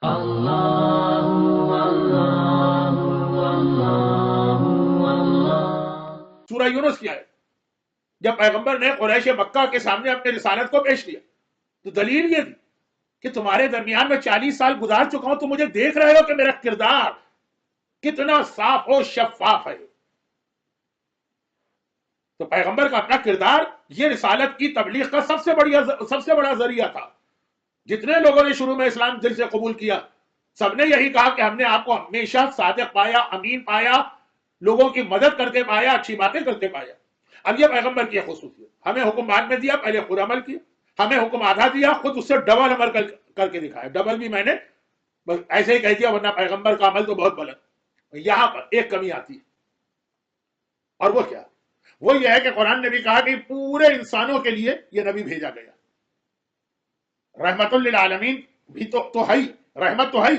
اللہ اللہ اللہ اللہ۔ سورہ یونس کی آیت، جب پیغمبر نے قریش مکہ کے سامنے اپنے رسالت کو پیش کیا تو دلیل یہ تھی کہ تمہارے درمیان میں 40 سال گزار چکا ہوں، تم مجھے دیکھ رہے ہو کہ میرا کردار کتنا صاف و شفاف ہے۔ تو پیغمبر کا اپنا کردار یہ رسالت کی تبلیغ کا سب سے بڑا ذریعہ تھا۔ جتنے لوگوں نے شروع میں اسلام دل سے قبول کیا، سب نے یہی کہا کہ ہم نے آپ کو ہمیشہ صادق پایا، امین پایا، لوگوں کی مدد کرتے پایا، اچھی باتیں کرتے پایا۔ اب یہ پیغمبر کی خصوصیت، ہمیں حکم بعد میں دیا، پہلے خود عمل کیا، ہمیں حکم آدھا دیا، خود اس سے ڈبل عمل کر کے دکھایا۔ ڈبل بھی میں نے بس ایسے ہی کہہ دیا، ورنہ پیغمبر کا عمل تو بہت بلند۔ یہاں پر ایک کمی آتی ہے، اور وہ کیا؟ وہ یہ ہے کہ قرآن نے بھی کہا کہ پورے انسانوں کے لیے یہ نبی بھیجا گیا، رحمت للعالمین بھی تو ہے، رحمت تو ہے،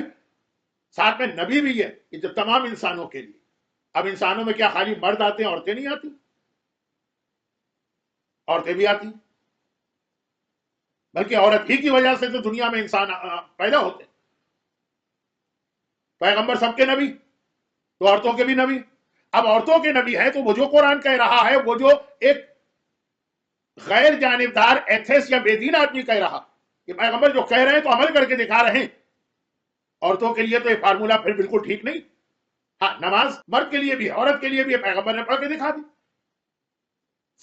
ساتھ میں نبی بھی ہے کہ جو تمام انسانوں کے لیے۔ اب انسانوں میں کیا خالی مرد آتے ہیں، عورتیں نہیں آتی؟ عورتیں بھی آتی، بلکہ عورت ہی کی وجہ سے تو دنیا میں انسان پیدا ہوتے ہیں۔ پیغمبر سب کے نبی تو عورتوں کے بھی نبی۔ اب عورتوں کے نبی ہے تو وہ جو قرآن کہہ رہا ہے، وہ جو ایک غیر جانبدار ایتھیس یا بے دین آدمی کہہ رہا کہ پیغمبر جو کہہ رہے ہیں تو عمل کر کے دکھا رہے ہیں، عورتوں کے لیے تو یہ فارمولا پھر بالکل ٹھیک نہیں۔ ہاں، نماز مرد کے لیے بھی، عورت کے لیے بھی پیغمبر نے پڑھ کے دکھا دی۔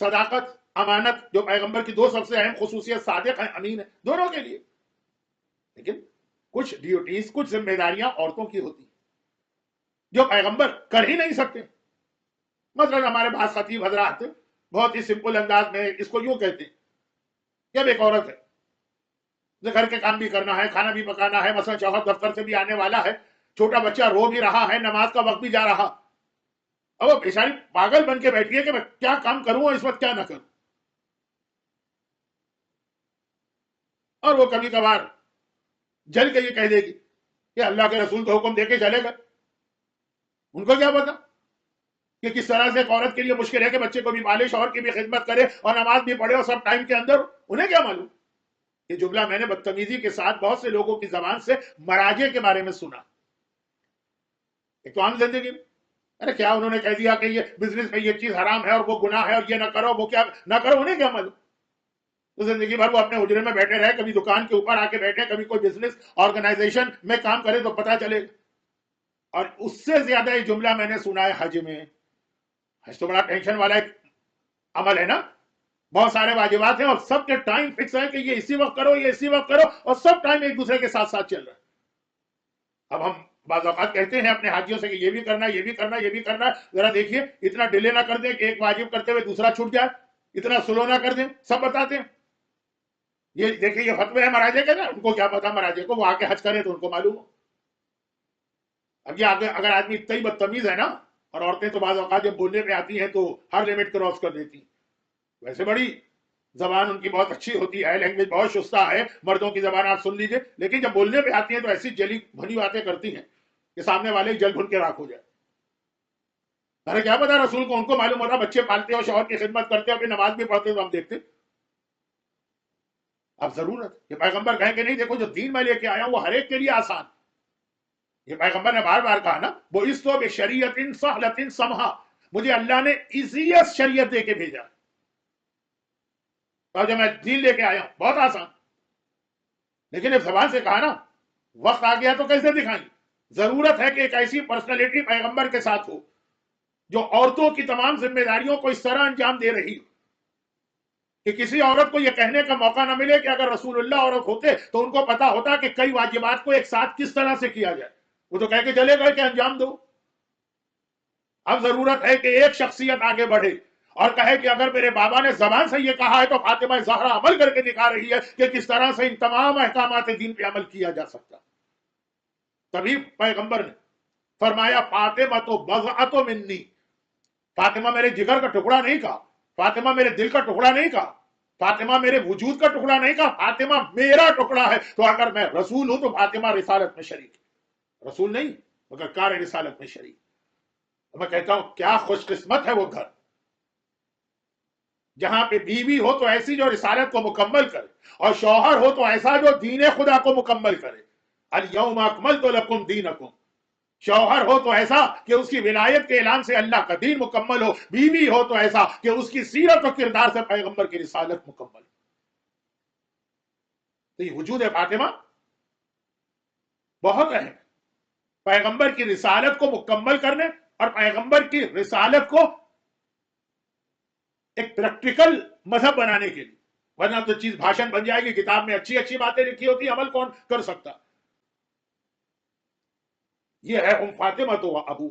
صداقت، امانت، جو پیغمبر کی دو سب سے اہم خصوصیت، صادق ہے، امین ہے، دونوں کے لیے۔ لیکن کچھ ڈیوٹیز، کچھ ذمہ داریاں عورتوں کی ہوتی ہیں جو پیغمبر کر ہی نہیں سکتے۔ مثلا ہمارے پاس خطیب حضرات بہت ہی سمپل انداز میں اس کو یوں کہتے ہیں کہ اب ایک عورت ہے، گھر کے کام بھی کرنا ہے، کھانا بھی پکانا ہے، مثلا شوہر دفتر سے بھی آنے والا ہے، چھوٹا بچہ رو بھی رہا ہے، نماز کا وقت بھی جا رہا، اب وہ بیچاری پاگل بن کے بیٹھی ہے کہ میں کیا کام کروں اور اس وقت کیا نہ کروں۔ اور وہ کبھی کبھار جل کے یہ کہہ دے گی کہ اللہ کے رسول تو حکم دے کے چلے گا، ان کو کیا پتا کہ کس طرح سے ایک عورت کے لیے مشکل ہے کہ بچے کو بھی پالے، شوہر کی بھی خدمت کرے اور نماز بھی پڑھے، اور سب ٹائم کے اندر۔ انہیں کیا معلوم؟ یہ جملہ میں نے بدتمیزی کے ساتھ بہت سے لوگوں کی زبان سے مراجع کے بارے میں سنا۔ ایک تو عام زندگی میں، ارے کیا انہوں نے کہہ دیا کہ یہ بزنس میں یہ چیز حرام ہے اور وہ گناہ ہے اور یہ نہ کرو، وہ کیا نہ کرو، انہیں کیا معلوم؟ تو زندگی بھر وہ اپنے حجرے میں بیٹھے رہے، کبھی دکان کے اوپر آ کے بیٹھے، کبھی کوئی بزنس آرگنائزیشن میں کام کرے تو پتا چلے۔ اور اس سے زیادہ یہ جملہ میں نے سنا ہے حج میں۔ حج تو بڑا ٹینشن والا ایک عمل ہے نا، بہت سارے واجبات ہیں اور سب کے ٹائم فکس ہے کہ یہ اسی وقت کرو، یہ اسی وقت کرو، اور سب ٹائم ایک دوسرے کے ساتھ ساتھ چل رہا ہے۔ اب ہم بعض اوقات کہتے ہیں اپنے حاجیوں سے کہ یہ بھی کرنا، یہ بھی کرنا، یہ بھی کرنا، ذرا دیکھیے اتنا ڈیلے نہ کر دیں کہ ایک واجب کرتے ہوئے دوسرا چھوٹ جائے، اتنا سلو نہ کر دیں، سب بتاتے ہیں۔ یہ دیکھیے یہ فتوے ہیں مراجع کے نا، ان کو کیا پتا مراجع کو، وہ آ کے حج کرے تو ان کو معلوم ہو۔ اب یہ اگر آدمی اتنا ہی بدتمیز ہے نا، اور عورتیں تو بعض اوقات جب بولنے پہ آتی ہیں تو ہر لمٹ کراس کر دیتی ہیں، ویسے بڑی زبان ان کی بہت اچھی ہوتی ہے، لینگویج بہت شستہ ہے، مردوں کی زبان آپ سن لیجئے، لیکن جب بولنے پہ آتی ہیں تو ایسی جلی بھنی باتیں کرتی ہیں کہ سامنے والے جل بھن کے راکھ ہو جائے۔ ارے کیا پتا رسول کو، ان کو معلوم ہوتا بچے پالتے اور شوہر کی خدمت کرتے اور پھر نماز بھی پڑھتے تو ہم دیکھتے۔ اب ضرورت کہ پیغمبر کہیں کہ نہیں دیکھو جو دین میں لے کے آیا وہ ہر ایک کے لیے آسان۔ یہ پیغمبر نے بار بار کہا نا، وہ اس تو بشریعت سہلۃ سمحا، مجھے اللہ نے ایزیسٹ شریعت دے کے بھیجا، اور جب میں دین لے کے آیا ہوں بہت آسان۔ لیکن ایک زبان سے کہا نا، وقت آ گیا تو کیسے دکھائیں؟ ضرورت ہے کہ ایک ایسی پرسنالٹی پیغمبر کے ساتھ ہو جو عورتوں کی تمام ذمہ داریوں کو اس طرح انجام دے رہی ہو کہ کسی عورت کو یہ کہنے کا موقع نہ ملے کہ اگر رسول اللہ عورت ہوتے تو ان کو پتا ہوتا کہ کئی واجبات کو ایک ساتھ کس طرح سے کیا جائے، وہ تو کہہ کے چلے گئے کہ انجام دو۔ اب ضرورت ہے کہ ایک شخصیت آگے بڑھے اور کہے کہ اگر میرے بابا نے زبان سے یہ کہا ہے تو فاطمہ زہرا عمل کر کے دکھا رہی ہے کہ کس طرح سے ان تمام احکامات دین پہ عمل کیا جا سکتا۔ تبھی پیغمبر نے فرمایا فاطمہ تو بضعۃ منی، فاطمہ میرے جگر کا ٹکڑا نہیں کہا، فاطمہ میرے دل کا ٹکڑا نہیں کہا، فاطمہ میرے وجود کا ٹکڑا نہیں کہا، فاطمہ میرا ٹکڑا ہے۔ تو اگر میں رسول ہوں تو فاطمہ رسالت میں شریک ہے، رسول نہیں مگر کار رسالت میں شریک۔ میں کہتا ہوں کیا خوش قسمت ہے وہ گھر جہاں پہ بیوی ہو تو ایسی جو رسالت کو مکمل کرے، اور شوہر ہو تو ایسا جو دین خدا کو مکمل کرے۔ الیوم اکملت لکم دینکم، شوہر ہو تو ایسا کہ اس کی ولایت کے اعلان سے اللہ کا دین مکمل ہو، بیوی ہو تو ایسا کہ اس کی سیرت و کردار سے پیغمبر کی رسالت مکمل ہو۔ تو یہ وجود فاطمہ بہت اہم ہے، پیغمبر کی رسالت کو مکمل کرنے اور پیغمبر کی رسالت کو ایک پریکٹیکل مذہب بنانے کے لیے، ورنہ تو چیز بھاشن بن جائے گی، کتاب میں اچھی اچھی باتیں لکھی ہوتی، عمل کون کر سکتا؟ یہ ہے ام فاطمہ تو ابو